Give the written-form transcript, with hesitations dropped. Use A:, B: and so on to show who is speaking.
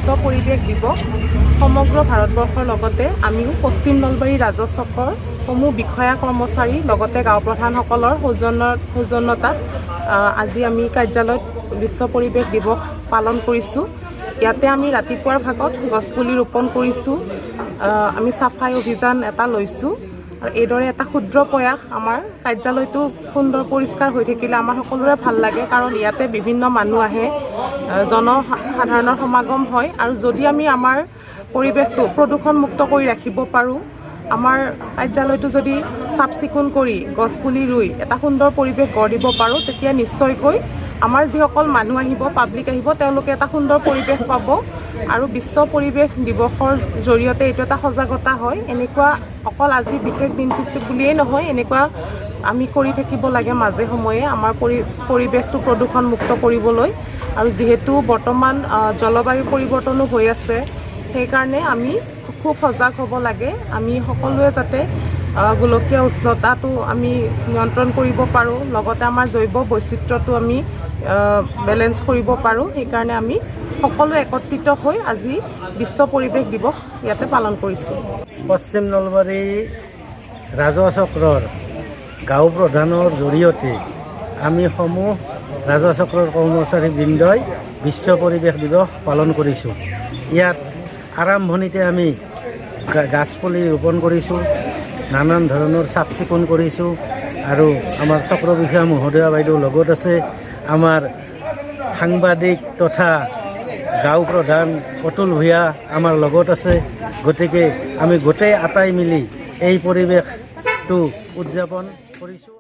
A: বিশ্ব পৰিৱেশ দিৱস সমগ্ৰ ভাৰতবৰ্ষৰ লগতে আমিও পশ্চিম নলবাৰী ৰাজহ চক্ৰৰ সমূহ বিষয়া কৰ্মচাৰী লগতে গাঁও প্ৰধানসকলৰ সৌজন্যতাত আজি আমি কাৰ্যালয়ত বিশ্ব পৰিৱেশ দিৱস পালন কৰিছোঁ। ইয়াতে আমি ৰাতিপুৱাৰ ভাগত গছপুলি ৰোপণ কৰিছোঁ, আমি চাফাই অভিযান এটা লৈছোঁ। আৰু এইদৰে এটা ক্ষুদ্ৰ প্ৰয়াস আমাৰ কাৰ্যালয়টো সুন্দৰ পৰিষ্কাৰ হৈ থাকিলে আমাৰ সকলোৰে ভাল লাগে, কাৰণ ইয়াতে বিভিন্ন মানুহ আহে, জনসাধাৰণৰ সমাগম হয়। আৰু যদি আমি আমাৰ পৰিৱেশটো প্ৰদূষণমুক্ত কৰি ৰাখিব পাৰোঁ, আমাৰ কাৰ্যালয়টো যদি চাফ চিকুণ কৰি গছপুলি ৰুই এটা সুন্দৰ পৰিৱেশ গঢ় দিব পাৰোঁ, তেতিয়া নিশ্চয়কৈ আমাৰ যিসকল মানুহ আহিব, পাব্লিক আহিব, তেওঁলোকে এটা সুন্দৰ পৰিৱেশ পাব। আৰু বিশ্ব পৰিৱেশ দিৱসৰ জৰিয়তে এইটো এটা সজাগতা হয়। এনেকুৱা অকল আজি বিশেষ দিনটোত বুলিয়েই নহয়, এনেকুৱা আমি কৰি থাকিব লাগে মাজে সময়ে আমাৰ পৰিৱেশটো প্ৰদূষণমুক্ত কৰিবলৈ। আৰু যিহেতু বৰ্তমান জলবায়ু পৰিৱৰ্তনো হৈ আছে, সেইকাৰণে আমি খুব সজাগ হ'ব লাগে। আমি সকলোৱে যাতে গোলকীয় উষ্ণতাটো আমি নিয়ন্ত্ৰণ কৰিব পাৰোঁ, লগতে আমাৰ জৈৱ বৈচিত্ৰ্যটো আমি বেলেঞ্চ কৰিব পাৰোঁ। সেইকাৰণে আমি সকলো একত্ৰিত হৈ আজি বিশ্ব পৰিৱেশ দিৱস ইয়াতে পালন কৰিছোঁ।
B: পশ্চিম নলবাৰী ৰাজহ চক্ৰৰ গাঁও প্ৰধানৰ জৰিয়তে আমি সমূহ ৰাজহ চক্ৰৰ কৰ্মচাৰীবৃন্দই বিশ্ব পৰিৱেশ দিৱস পালন কৰিছোঁ। ইয়াত আৰম্ভণিতে আমি গাছপুলি ৰোপণ কৰিছোঁ, নানান ধৰণৰ চাফ চিকুণ কৰিছোঁ। আৰু আমাৰ চক্ৰ বিষয়া মহোদয়া বাইদেউ লগত আছে, আমাৰ সাংবাদিক তথা গাঁও প্ৰধান অতুল ভূঞা আমাৰ লগত আছে। গতিকে আমি গোটেই আটাই মিলি এই পৰিৱেশটো উদযাপন কৰিছোঁ।